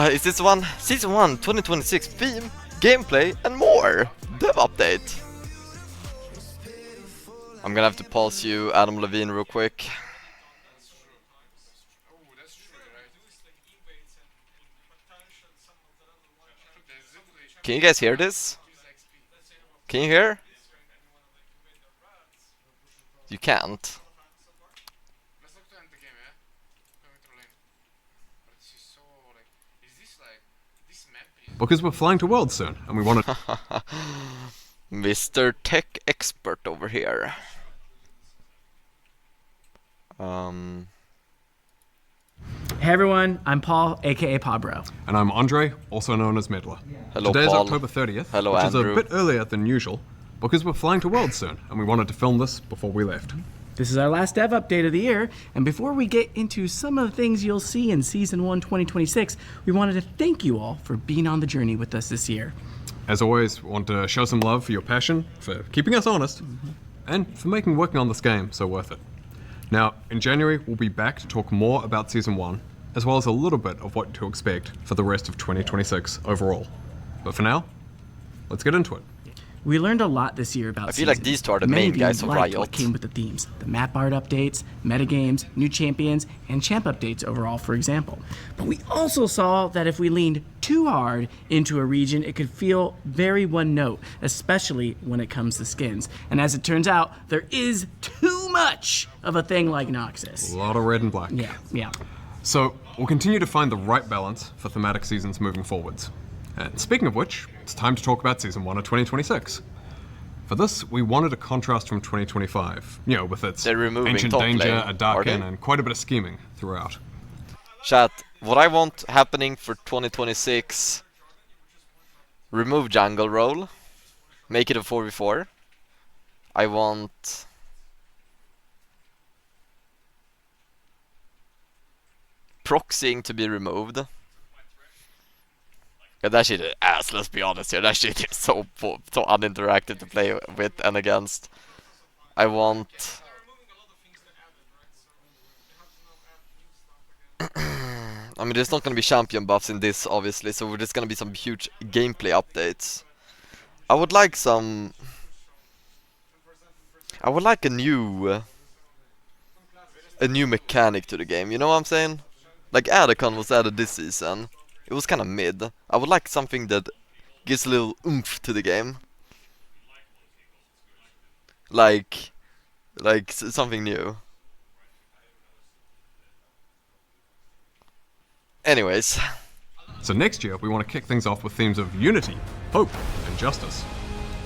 Is this one Season 1 2026 theme, gameplay and more? Dev update. I'm gonna have to pause you, Adam Levine, real quick. Can you guys hear this? Can you hear? You can't. Because we're flying to Worlds soon, and we want to... Mr. Tech Expert over here. Hey everyone, I'm Paul, aka Pabro. And I'm Andre, also known as Medler. Hello, Today's Paul. October 30th, Hello, which Andrew. is a bit earlier than usual, because we're flying to Worlds soon, and we wanted to film this before we left. This is our last dev update of the year, and before we get into some of the things you'll see in Season 1 2026, we wanted to thank you all for being on the journey with us this year. As always, we want to show some love for your passion, for keeping us honest, and for making working on this game so worth it. Now, in January, we'll be back to talk more about Season 1, as well as a little bit of what to expect for the rest of 2026 overall. But for now, let's get into it. We learned a lot this year about I feel like Season. these two are the Many main of you guys of liked Riot. what came with the themes, the map art updates, metagames, new champions, and champ updates overall, for example. But we also saw that if we leaned too hard into a region, it could feel very one note, especially when it comes to skins. And as it turns out, there is too much of a thing like Noxus. A lot of red and black. Yeah. So, we'll continue to find the right balance for thematic seasons moving forwards. And speaking of which, it's time to talk about Season 1 of 2026. For this, we wanted a contrast from 2025, with its They're removing ancient top danger, lane, a are darken, they? and quite a bit of scheming throughout. Chat, what I want happening for 2026, remove jungle role, make it a 4v4. I want proxying to be removed. Yeah, that shit is ass, let's be honest here. That shit is so uninteractive to play with and against. I want... I mean, there's not gonna be champion buffs in this, obviously, so there's gonna be some huge gameplay updates. I would like some... I would like a new mechanic to the game, you know what I'm saying? Like Adacon was added this season. It was kinda mid. I would like something that gives a little oomph to the game. Like something new. Anyways. So next year, we want to kick things off with themes of unity, hope, and justice.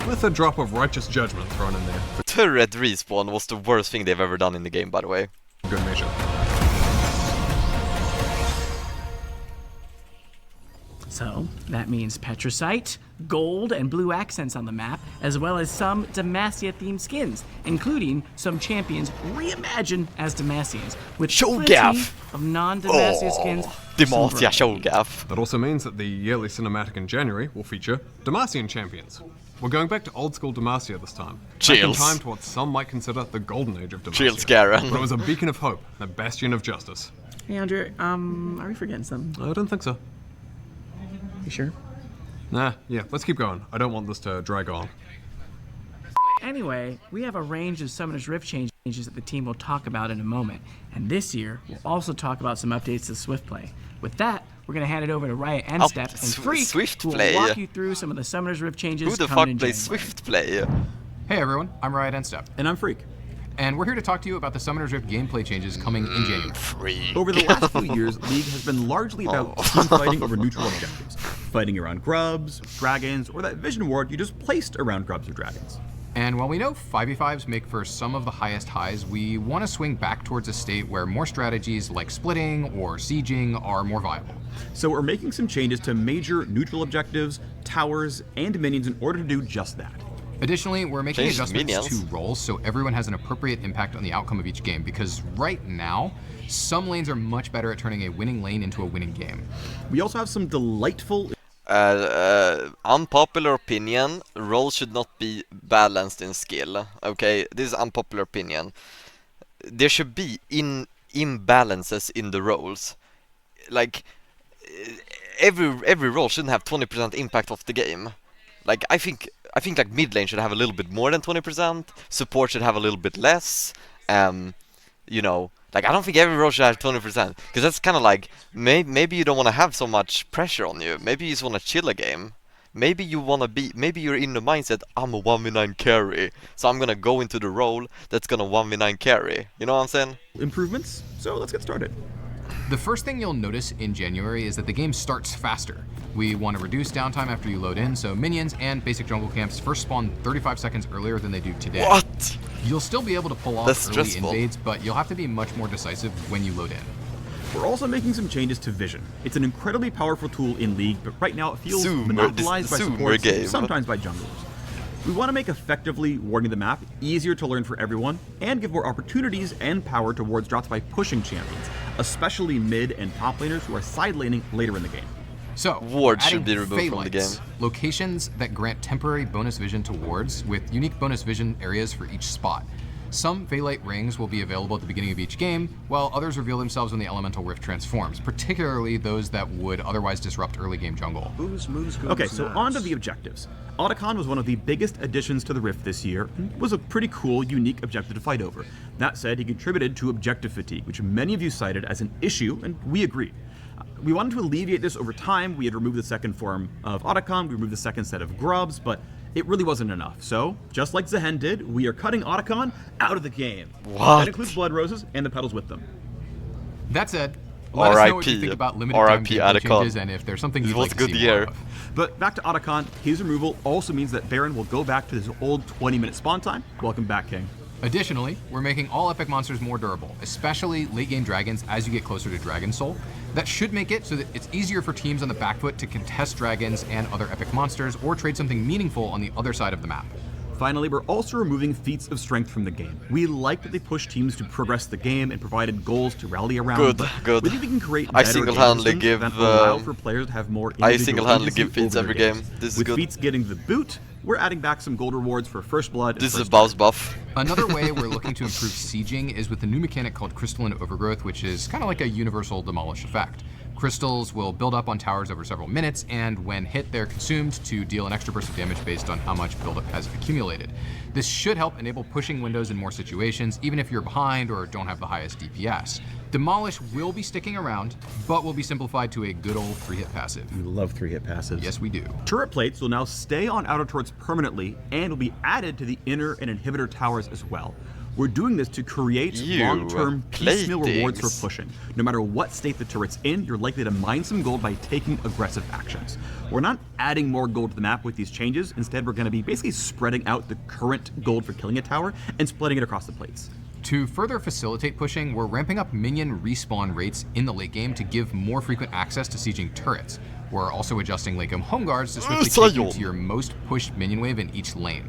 With a drop of righteous judgment thrown in there for Turret respawn was the worst thing they've ever done in the game, by the way. good measure. So, that means Petrosite, gold, and blue accents on the map, as well as some Demacia-themed skins, including some champions reimagined as Demacians, with plenty Shogath! of non-Demacia skins. Demacia Shogath. That also means that the yearly cinematic in January will feature Demacian champions. We're going back to old school Demacia this time. Back in Chills. time to what some might consider the golden age of Demacia. Chills, Garen. But it was a beacon of hope, a bastion of justice. Hey, Andrew, are we forgetting something? I don't think so. You sure? Nah, yeah, let's keep going. I don't want this to drag on. Anyway, we have a range of Summoner's Rift changes that the team will talk about in a moment. And this year, we'll also talk about some updates to Swiftplay. With that, we're going to hand it over to Riot and Step and Freak, who will Swiftplay. walk you through some of the Summoner's Rift changes Who the fuck coming in plays January. Swiftplay? Hey everyone, I'm Riot and Step, And I'm Freak. and we're here to talk to you about the Summoner's Rift gameplay changes coming in January. Freak. Over the last few years, League has been largely about team fighting over neutral objectives. Fighting around grubs, dragons, or that vision ward you just placed around grubs or dragons. And while we know 5v5s make for some of the highest highs, we want to swing back towards a state where more strategies like splitting or sieging are more viable. So we're making some changes to major neutral objectives, towers, and minions in order to do just that. Additionally, we're making Change adjustments minions. to roles so everyone has an appropriate impact on the outcome of each game, because right now, some lanes are much better at turning a winning lane into a winning game. We also have some delightful Unpopular opinion, roles should not be balanced in skill. Okay, this is unpopular opinion. There should be imbalances in the roles. Like, every role shouldn't have 20% impact of the game. Like I think like mid lane should have a little bit more than 20%. Support should have a little bit less. You know, like I don't think every role should have 20% because that's kind of like maybe you don't want to have so much pressure on you. Maybe you just want to chill a game. Maybe you're in the mindset, I'm a 1v9 carry, so I'm gonna go into the role that's gonna 1v9 carry. You know what I'm saying? Improvements, so let's get started. The first thing you'll notice in January is that the game starts faster. We want to reduce downtime after you load in, so minions and basic jungle camps first spawn 35 seconds earlier than they do today. What? You'll still be able to pull off That's early stressful. invades, but you'll have to be much more decisive when you load in. We're also making some changes to vision. It's an incredibly powerful tool in League, but right now it feels Zoomer, monopolized by this Zoomer supports, game. sometimes by junglers. We want to make effectively warding the map easier to learn for everyone, and give more opportunities and power towards drops by pushing champions, especially mid and top laners who are side laning later in the game. So, Wards should adding be removed from the phalites, game. locations that grant temporary bonus vision to wards with unique bonus vision areas for each spot. Some Phalite rings will be available at the beginning of each game, while others reveal themselves when the Elemental Rift transforms, particularly those that would otherwise disrupt early game jungle. Okay, so on to the objectives. Otacon was one of the biggest additions to the Rift this year, and was a pretty cool, unique objective to fight over. That said, he contributed to objective fatigue, which many of you cited as an issue, and we agreed. We wanted to alleviate this over time. We had removed the second form of Otacon, we removed the second set of grubs, but it really wasn't enough. So, just like Zehen did, we are cutting Otacon out of the game. What? That includes Blood Roses and the petals with them. That said, let us know what you RIP. think about limited time RIP gameplay Otacon. changes and if there's something This you'd was like a to good see year. more of. But back to Otacon, his removal also means that Baron will go back to his old 20-minute spawn time. Welcome back, King. Additionally, we're making all epic monsters more durable, especially late game dragons as you get closer to Dragon Soul. That should make it so that it's easier for teams on the back foot to contest dragons and other epic monsters or trade something meaningful on the other side of the map. Finally, we're also removing feats of strength from the game. We like that they push teams to progress the game and provided goals to rally around. Good, but good. We think we can create I better single-handedly game give, systems that allow for players to have more I individual single-handedly agency give feats over every their game. games. This is With good. feats getting the boot, we're adding back some gold rewards for first blood. And This is a first Baus blood. buff. Another way we're looking to improve sieging is with the new mechanic called Crystalline Overgrowth, which is kind of like a universal demolish effect. Crystals will build up on towers over several minutes, and when hit, they're consumed to deal an extra burst of damage based on how much buildup has accumulated. This should help enable pushing windows in more situations, even if you're behind or don't have the highest DPS. Demolish will be sticking around, but will be simplified to a good old 3-hit passive. We love 3-hit passives. Yes, we do. Turret plates will now stay on outer turrets permanently and will be added to the inner and inhibitor towers as well. We're doing this to create You long-term piecemeal rewards for platings. pushing. No matter what state the turret's in, you're likely to mine some gold by taking aggressive actions. We're not adding more gold to the map with these changes. Instead, we're going to be basically spreading out the current gold for killing a tower and splitting it across the plates. To further facilitate pushing, we're ramping up minion respawn rates in the late game to give more frequent access to sieging turrets. We're also adjusting late game home guards to swiftly take you to your most pushed minion wave in each lane.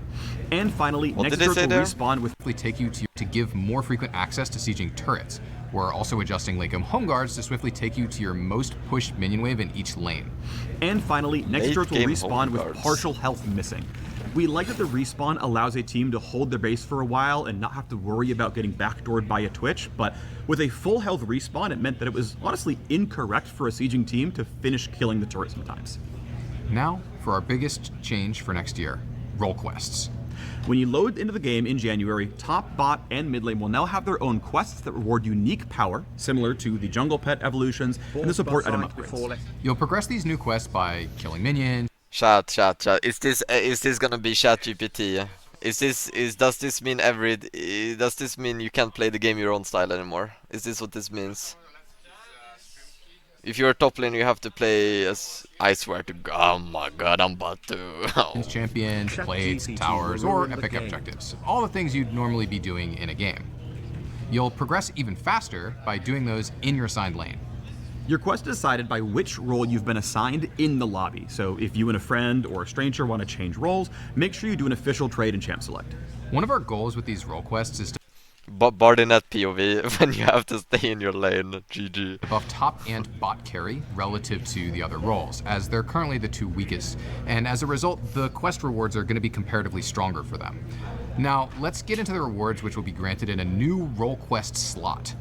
And finally, What next did they turrets will say there? respawn with Swiftly take you to give more frequent access to sieging turrets. We're also adjusting late game home guards to swiftly take you to your most pushed minion wave in each lane. And finally, next Late turrets will game respawn home with guards. partial health missing. We like that the respawn allows a team to hold their base for a while and not have to worry about getting backdoored by a Twitch, but with a full health respawn, it meant that it was honestly incorrect for a sieging team to finish killing the turret sometimes. Now, for our biggest change for next year, role quests. When you load into the game in January, top, bot, and mid lane will now have their own quests that reward unique power, similar to the jungle pet evolutions and the support item upgrades. You'll progress these new quests by killing minions, Chat. Is this gonna be ChatGPT? Does this mean you can't play the game your own style anymore? Is this what this means? If you're a top lane, you have to play as I swear to God. Oh my God, I'm about to. champions, plates, towers, or epic objectives. All the things you'd normally be doing in a game. You'll progress even faster by doing those in your assigned lane. Your quest is decided by which role you've been assigned in the lobby. So if you and a friend or a stranger want to change roles, make sure you do an official trade in Champ Select. One of our goals with these role quests is to Bardinet POV when you have to stay in your lane. GG. buff top and bot carry relative to the other roles, as they're currently the two weakest, and as a result, the quest rewards are going to be comparatively stronger for them. Now, let's get into the rewards which will be granted in a new role quest slot.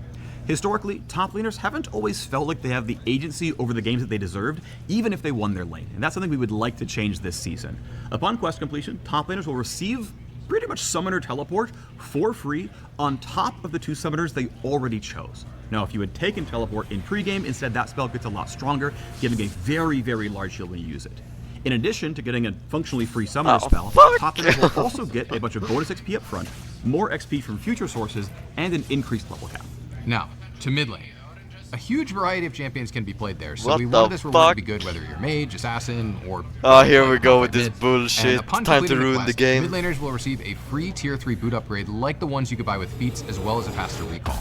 Historically, top laners haven't always felt like they have the agency over the games that they deserved, even if they won their lane, and that's something we would like to change this season. Upon quest completion, top laners will receive pretty much Summoner Teleport for free on top of the 2 summoners they already chose. Now, if you had taken Teleport in pregame, instead that spell gets a lot stronger, giving a very, very large shield when you use it. In addition to getting a functionally free summoner spell, top laners will also get a bunch of bonus XP up front, more XP from future sources, and an increased level cap. Now, to mid lane. A huge variety of champions can be played there, so What we the wanted this reward to fuck? be good whether you're mage, assassin, or... Oh, here we go like with this mid. bullshit. And upon Time to completing ruin the quest, game. Mid laners will receive a free tier 3 boot upgrade like the ones you could buy with feats, as well as a faster recall.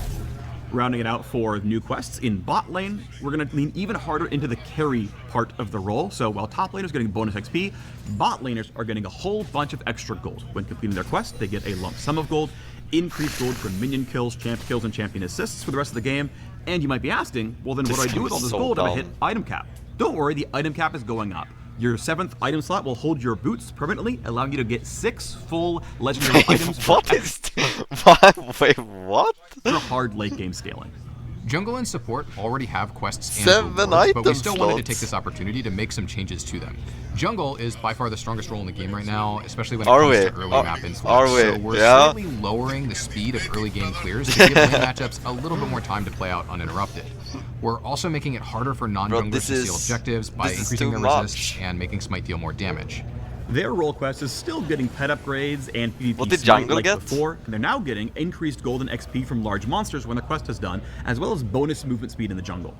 Rounding it out for new quests, in bot lane, we're going to lean even harder into the carry part of the role. So while top laners are getting bonus XP, bot laners are getting a whole bunch of extra gold. When completing their quest, they get a lump sum of gold, increased gold from minion kills, champ kills, and champion assists for the rest of the game. And you might be asking, well then what do I do with all this so gold if I dumb. hit item cap? Don't worry, the item cap is going up. Your 7th item slot will hold your boots permanently, allowing you to get 6 full legendary items for What is... Wait, what? extra hard late game scaling. Jungle and support already have quests and 7 rewards, but we item still wanted to slots. take this opportunity to make some changes to them. Jungle is by far the strongest role in the game right now, especially when it Are comes we? to early Are- map influence. are we? So we're Yeah. slightly lowering the speed of early game clears to give lane matchups a little bit more time to play out uninterrupted. We're also making it harder for non-junglers this to steal is- objectives by this is increasing too their resists much. and making Smite deal more damage. Their role quest is still getting pet upgrades and PvP What did smite jungle like get? before, and they're now getting increased gold and XP from large monsters when the quest is done, as well as bonus movement speed in the jungle.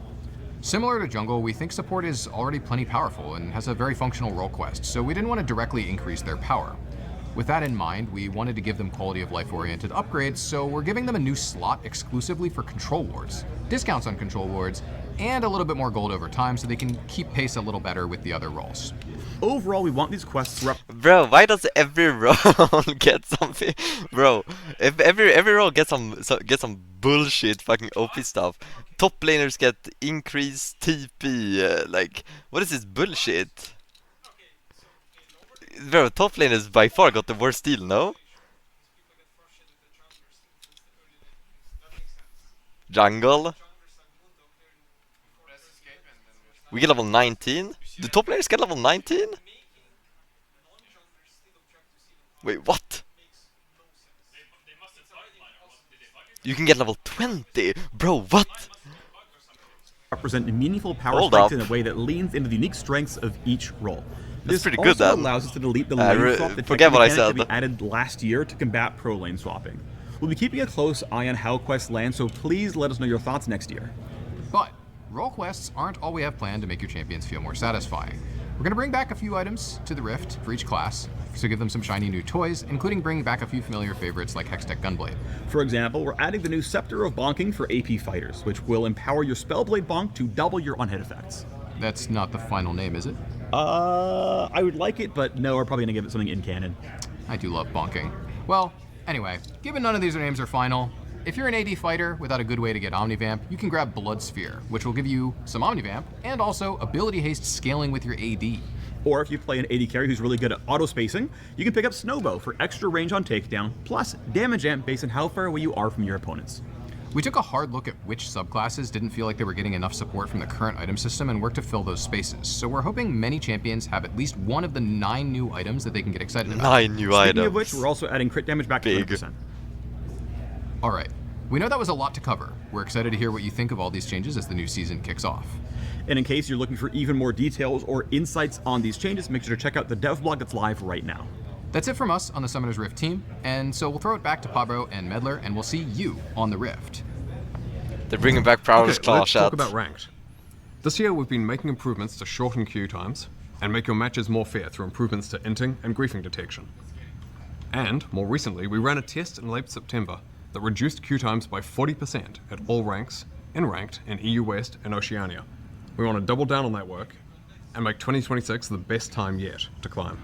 Similar to jungle, we think support is already plenty powerful and has a very functional role quest, so we didn't want to directly increase their power. With that in mind, we wanted to give them quality of life oriented upgrades, so we're giving them a new slot exclusively for control wards, discounts on control wards, and a little bit more gold over time so they can keep pace a little better with the other roles. Overall, we want these quests Bro, why does every role get something? Bro, if every role gets some bullshit fucking OP stuff. Top laners get increased TP. Like, what is this bullshit? Bro, top laners by far got the worst deal, no? Jungle. We get level 19? The top laners get level 19? Wait, what? You can get level 20? Bro, what? represent meaningful power Hold spikes up. in a way that leans into the unique strengths of each role. That's This pretty also good, then. allows us to delete the I lane swap, the forget what I mechanic that said. we added last year to combat pro lane swapping. We'll be keeping a close eye on how quests land, so please let us know your thoughts next year. But role quests aren't all we have planned to make your champions feel more satisfying. We're going to bring back a few items to the Rift for each class, to give them some shiny new toys, including bringing back a few familiar favorites like Hextech Gunblade. For example, we're adding the new Scepter of Bonking for AP fighters, which will empower your Spellblade Bonk to double your on-hit effects. That's not the final name, is it? I would like it, but no, we're probably gonna give it something in canon. I do love bonking. Well, anyway, given none of these names are final, if you're an AD fighter without a good way to get Omnivamp, you can grab Blood Sphere, which will give you some Omnivamp and also ability haste scaling with your AD. Or if you play an AD carry who's really good at auto-spacing, you can pick up Snowbow for extra range on takedown, plus damage amp based on how far away you are from your opponents. We took a hard look at which subclasses didn't feel like they were getting enough support from the current item system and worked to fill those spaces. So we're hoping many champions have at least one of the 9 new items that they can get excited about. 9 new Speaking items. of which, we're also adding crit damage back Big. to 100%. All right, we know that was a lot to cover. We're excited to hear what you think of all these changes as the new season kicks off. And in case you're looking for even more details or insights on these changes, make sure to check out the dev blog that's live right now. That's it from us on the Summoners Rift team, and so we'll throw it back to Pablo and Medler, and we'll see you on the Rift. They're bringing back Prowler's Okay, Claw let's Shot. talk about ranked. This year we've been making improvements to shorten queue times and make your matches more fair through improvements to inting and griefing detection. And, more recently, we ran a test in late September that reduced queue times by 40% at all ranks, in ranked, in EU West and Oceania. We want to double down on that work and make 2026 the best time yet to climb.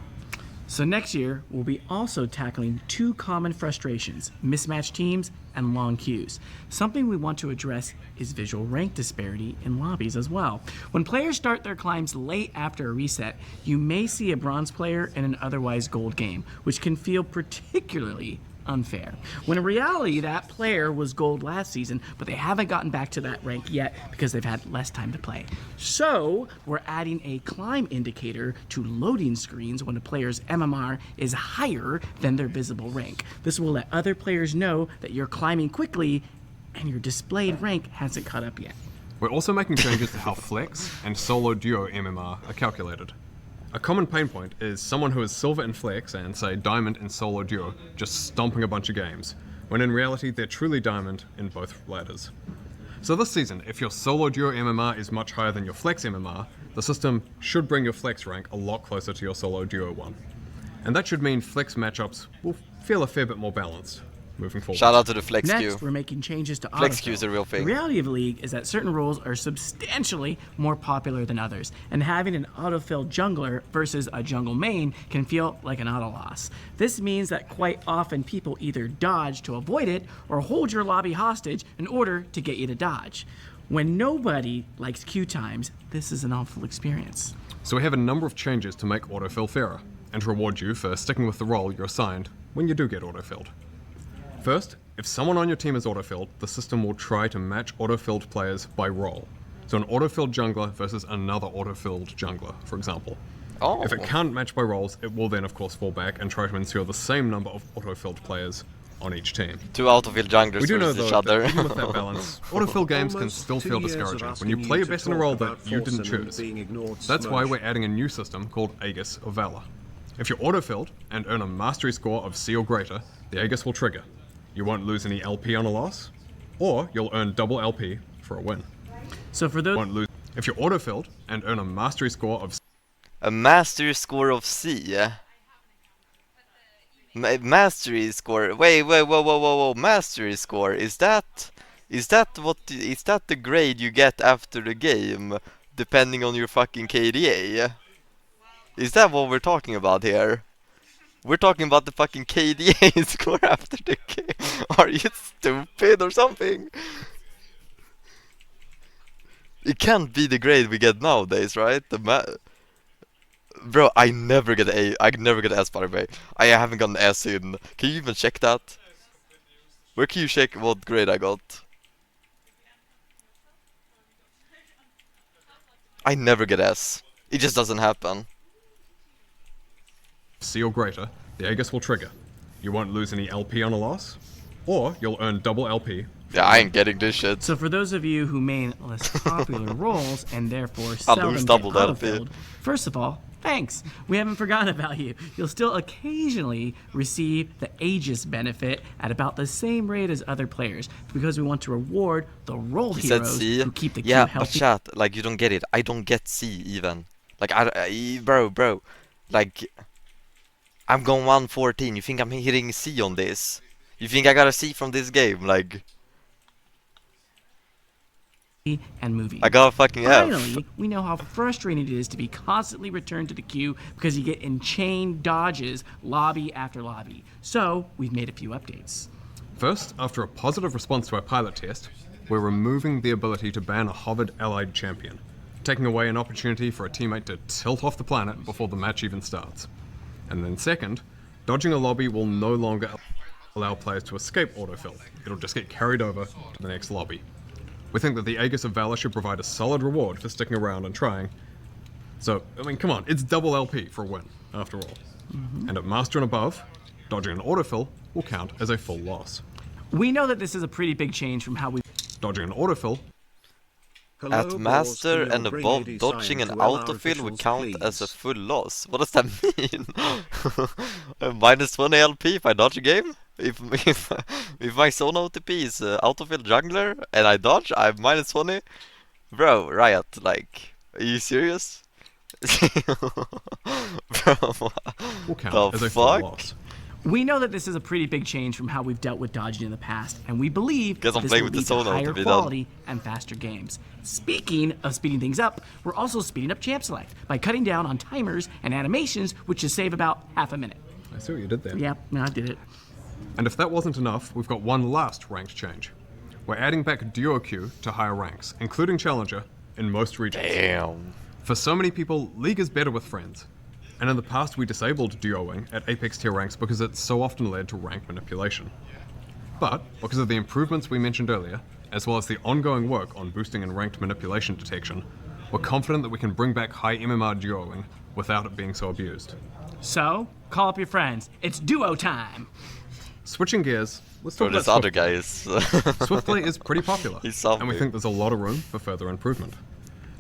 So next year, we'll be also tackling 2 common frustrations, mismatched teams and long queues. Something we want to address is visual rank disparity in lobbies as well. When players start their climbs late after a reset, you may see a bronze player in an otherwise gold game, which can feel particularly unfair. When in reality, that player was gold last season, but they haven't gotten back to that rank yet because they've had less time to play. So, we're adding a climb indicator to loading screens when a player's MMR is higher than their visible rank. This will let other players know that you're climbing quickly and your displayed rank hasn't caught up yet. We're also making changes to how Flex and Solo Duo MMR are calculated. A common pain point is someone who is Silver in Flex and, say, Diamond in Solo Duo just stomping a bunch of games, when in reality they're truly Diamond in both ladders. So this season, if your Solo Duo MMR is much higher than your Flex MMR, the system should bring your Flex rank a lot closer to your Solo Duo one. And that should mean Flex matchups will feel a fair bit more balanced moving forward. Shout out to the flex queue. Next, we're making changes to Flex autofill. queue is a real thing. The reality of the league is that certain roles are substantially more popular than others, and having an autofill jungler versus a jungle main can feel like an auto loss. This means that quite often people either dodge to avoid it or hold your lobby hostage in order to get you to dodge. When nobody likes queue times, this is an awful experience. So we have a number of changes to make autofill fairer, and to reward you for sticking with the role you're assigned when you do get autofilled. First, if someone on your team is autofilled, the system will try to match autofilled players by role. So an autofilled jungler versus another autofilled jungler, for example. Oh. If it can't match by roles, it will then of course fall back and try to ensure the same number of autofilled players on each team. Two autofill junglers We do know versus each though other. that even with that balance, autofill games can still feel discouraging when you play your best in a role that you didn't choose. That's why we're adding a new system called Aegis of Valor. If you're autofilled and earn a mastery score of C or greater, the Aegis will trigger. You won't lose any LP on a loss, or you'll earn double LP for a win. So for those Won't lose if you're autofilled and earn a mastery score of A mastery score of C. Mastery score. Wait, whoa. Mastery score. Is that the grade you get after the game, depending on your fucking KDA? Is that what we're talking about here? We're talking about the fucking KDA score after the game. Are you stupid or something? It can't be the grade we get nowadays, right? Bro, I never get A. I never get S, by the way. I haven't gotten S in. Can you even check that? Where can you check what grade I got? I never get S. It just doesn't happen. C or greater, the Aegis will trigger. You won't lose any LP on a loss, or you'll earn double LP. Yeah, I ain't getting this shit. So for those of you who main less popular roles and therefore I'll seldom lose get double LP. autofilled, first of all, thanks. We haven't forgotten about you. You'll still occasionally receive the Aegis benefit at about the same rate as other players because we want to reward the role He said heroes C. who keep the queue Yeah, but healthy. chat, like you don't get it. I don't get C even. Like bro. Like I'm going 114. You think I'm hitting C on this? You think I got a C from this game? Like And moving. I got a fucking F. Finally, we know how frustrating it is to be constantly returned to the queue because you get enchained dodges lobby after lobby. So, we've made a few updates. First, after a positive response to our pilot test, we're removing the ability to ban a hovered allied champion, taking away an opportunity for a teammate to tilt off the planet before the match even starts. And then second, dodging a lobby will no longer allow players to escape autofill. It'll just get carried over to the next lobby. We think that the Aegis of Valor should provide a solid reward for sticking around and trying. So, I mean, come on, it's double LP for a win, after all. And at Master and above, dodging an autofill will count as a full loss. We know that this is a pretty big change from how we Dodging an autofill At master and above, dodging an autofill would count as a full loss. What does that mean? Minus 20 LP if I dodge a game? If my zone OTP is autofill jungler and I dodge, I'm minus 20? Bro, Riot, like, are you serious? Bro, will count as a full loss. We know that this is a pretty big change from how we've dealt with dodging in the past, and we believe Guess I'm this playing will with the lead to solo to higher be done. quality and faster games. Speaking of speeding things up, we're also speeding up champ select by cutting down on timers and animations, which should save about half a minute. I see what you did there. Yeah, no, I did it. And if that wasn't enough, we've got one last ranked change. We're adding back duo queue to higher ranks, including Challenger, in most regions. damn. For so many people, League is better with friends. And in the past we disabled duoing at Apex tier ranks because it's so often led to rank manipulation. But, because of the improvements we mentioned earlier, as well as the ongoing work on boosting and ranked manipulation detection, we're confident that we can bring back high MMR duoing without it being so abused. So, call up your friends. It's duo time. Switching gears, let's Or talk this about other Swiftplay. guy is... Swiftplay is pretty popular, He's and we something. think there's a lot of room for further improvement.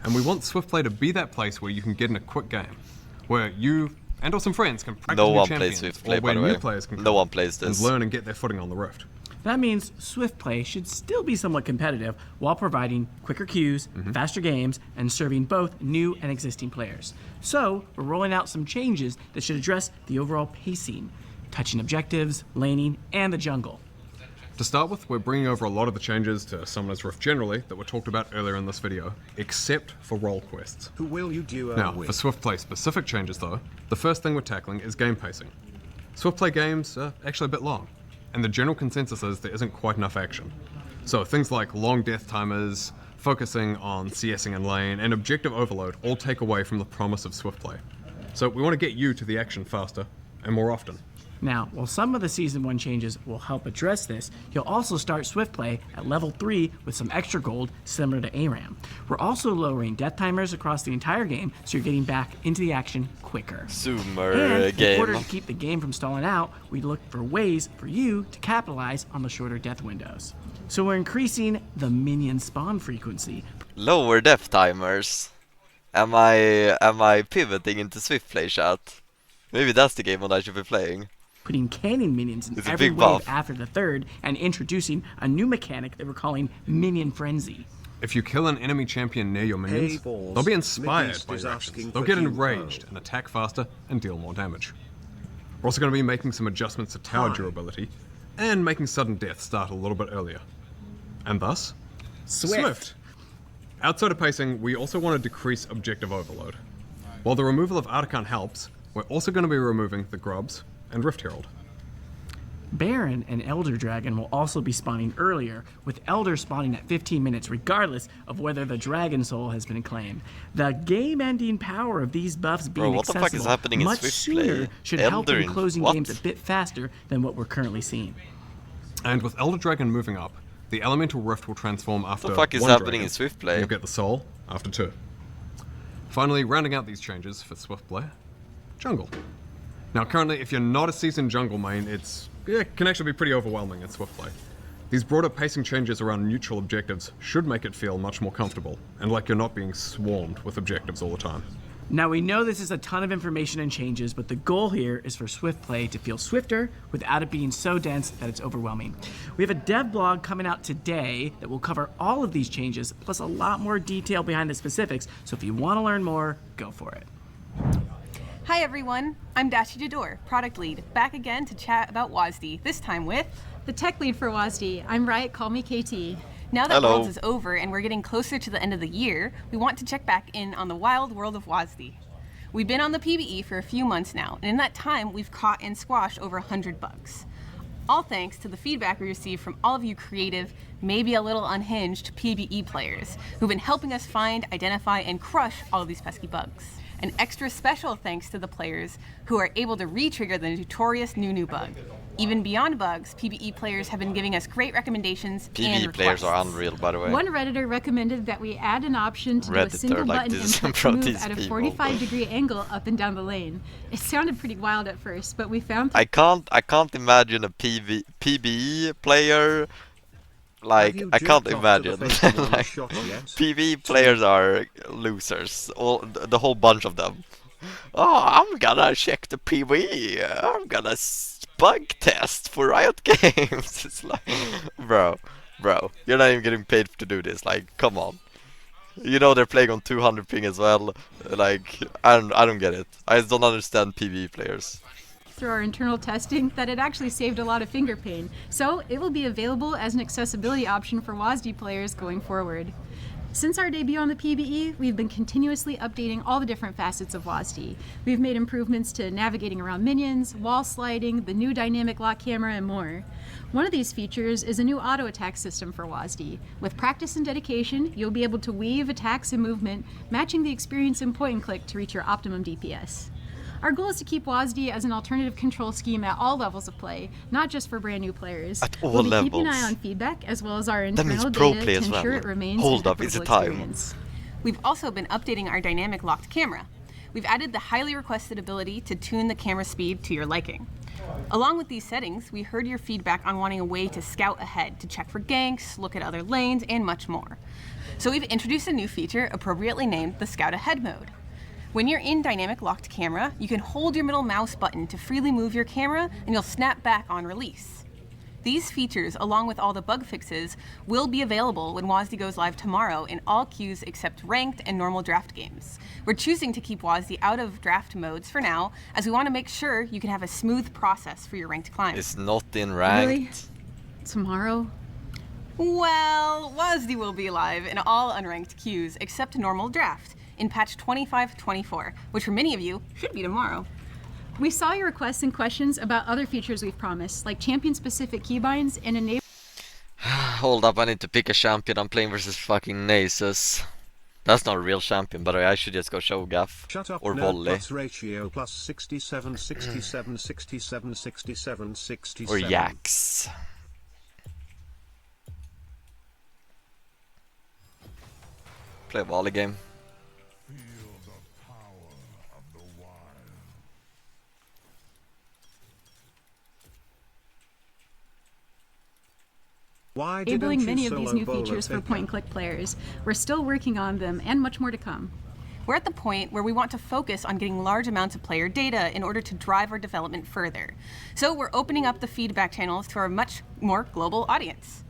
And we want Swiftplay to be that place where you can get in a quick game, where you and or some friends can practice No new one champions, plays Swiftplay, or by where the new way. players can No come one plays and this. learn and get their footing on the Rift. That means Swiftplay should still be somewhat competitive while providing quicker queues, faster games, and serving both new and existing players. So, we're rolling out some changes that should address the overall pacing, touching objectives, laning, and the jungle. To start with, we're bringing over a lot of the changes to Summoner's Rift generally that were talked about earlier in this video, except for role quests. Who will you duo Now, with? for Swiftplay specific changes though, the first thing we're tackling is game pacing. Swiftplay games are actually a bit long, and the general consensus is there isn't quite enough action. So things like long death timers, focusing on CSing in lane, and objective overload all take away from the promise of Swiftplay. So we want to get you to the action faster and more often. Now, while some of the Season 1 changes will help address this, you'll also start Swiftplay at level 3 with some extra gold similar to ARAM. We're also lowering death timers across the entire game so you're getting back into the action quicker. Zoomer And in order game. to keep the game from stalling out, we look for ways for you to capitalize on the shorter death windows. So we're increasing the minion spawn frequency. Lower death timers. Am I pivoting into Swiftplay chat? Maybe that's the game mode I should be playing. Putting cannon minions in It's a every big wave buff. after the third, and introducing a new mechanic that we're calling Minion Frenzy. If you kill an enemy champion near your minions, Hey, balls. they'll be inspired Mideast by is your asking actions. for They'll get duo. enraged and attack faster and deal more damage. We're also going to be making some adjustments to tower Hi. durability and making sudden death start a little bit earlier. And thus, Swift. Outside of pacing, we also want to decrease objective overload. While the removal of Artican helps, we're also going to be removing the Grubs and Rift Herald. Baron and Elder Dragon will also be spawning earlier, with Elder spawning at 15 minutes regardless of whether the Dragon Soul has been claimed. The game-ending power of these buffs being what the fuck is accessible happening in much Swiftplay? sooner should help Elder in in- closing what? games a bit faster than what we're currently seeing. And with Elder Dragon moving up, the Elemental Rift will transform after fuck is one happening dragon, in Swiftplay? and you'll get the Soul after 2. Finally, rounding out these changes for Swiftplay, Jungle. Now currently, if you're not a seasoned jungle main, it can actually be pretty overwhelming in Swiftplay. These broader pacing changes around neutral objectives should make it feel much more comfortable, and like you're not being swarmed with objectives all the time. Now we know this is a ton of information and changes, but the goal here is for Swiftplay to feel swifter without it being so dense that it's overwhelming. We have a dev blog coming out today that will cover all of these changes, plus a lot more detail behind the specifics, so if you want to learn more, go for it. Hi everyone, I'm Dashi Jador, product lead, back again to chat about WASD, this time with... The tech lead for WASD. I'm Riot, call me KT. Now that Hello. Worlds is over and we're getting closer to the end of the year, we want to check back in on the wild world of WASD. We've been on the PvE for a few months now, and in that time we've caught and squashed over 100 bugs. All thanks to the feedback we received from all of you creative, maybe a little unhinged PvE players who've been helping us find, identify, and crush all of these pesky bugs. An extra special thanks to the players who are able to re-trigger the notorious new bug. Even beyond bugs, PvE players have been giving us great recommendations and PvE requests. players are unreal, by the way. One Redditor recommended that we add an option to do a Redditor single like button this input to from move these at a people. 45-degree angle up and down the lane. It sounded pretty wild at first, but we found I can't imagine a PvE player. Like, Have you I can't jerked off to the imagine. face of one Like, shot yet? PvE players are losers. The whole bunch of them. Oh, I'm gonna check the PvE. I'm gonna bug test for Riot Games. It's like, bro, you're not even getting paid to do this. Like, come on. You know they're playing on 200 ping as well. Like, I don't get it. I just don't understand PvE players. through our internal testing that it actually saved a lot of finger pain. So it will be available as an accessibility option for WASD players going forward. Since our debut on the PvE, we've been continuously updating all the different facets of WASD. We've made improvements to navigating around minions, wall sliding, the new dynamic lock camera, and more. One of these features is a new auto attack system for WASD. With practice and dedication, you'll be able to weave attacks and movement, matching the experience in point and click to reach your optimum DPS. Our goal is to keep WASD as an alternative control scheme at all levels of play, not just for brand new players. At all we'll be keeping an eye levels. on feedback as well as our That means internal pro data play to as well. ensure it remains Hold an up, is it equitable time? experience. We've also been updating our dynamic locked camera. We've added the highly requested ability to tune the camera speed to your liking. Along with these settings, we heard your feedback on wanting a way to scout ahead, to check for ganks, look at other lanes, and much more. So we've introduced a new feature appropriately named the Scout Ahead mode. When you're in dynamic locked camera, you can hold your middle mouse button to freely move your camera and you'll snap back on release. These features, along with all the bug fixes, will be available when WASD goes live tomorrow in all queues except ranked and normal draft games. We're choosing to keep WASD out of draft modes for now, as we want to make sure you can have a smooth process for your ranked climb. It's not in ranked. Really? Tomorrow? Well, WASD will be live in all unranked queues except normal draft in patch 25.24, which for many of you should be tomorrow. We saw your requests and questions about other features we've promised, like champion-specific keybinds and enable. Hold up, I need to pick a champion. I'm playing versus fucking Nasus. That's not a real champion, but I should just go Shogaff Shut up, or nerd Volley plus ratio plus 67, 67, 67, 67, 67. or Jax. Play a volley game. Why Enabling didn't many you of these solo new bowler features for Faker? point-and-click players. We're still working on them, and much more to come. We're at the point where we want to focus on getting large amounts of player data in order to drive our development further. So we're opening up the feedback channels to our much more global audience.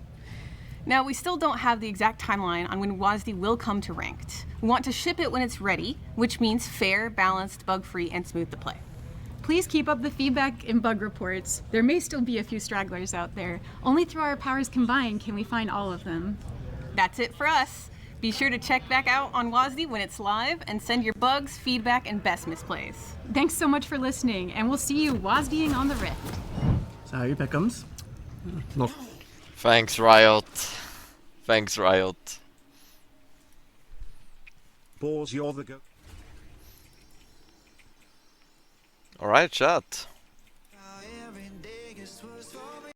Now, we still don't have the exact timeline on when WASD will come to ranked. We want to ship it when it's ready, which means fair, balanced, bug-free, and smooth to play. Please keep up the feedback and bug reports. There may still be a few stragglers out there. Only through our powers combined can we find all of them. That's it for us. Be sure to check back out on WASD when it's live and send your bugs, feedback, and best misplays. Thanks so much for listening, and we'll see you WASDing on the Rift. So your pick'ems. Not Thanks, Riot. Thanks, Riot. Balls, you're the go. Alright, chat.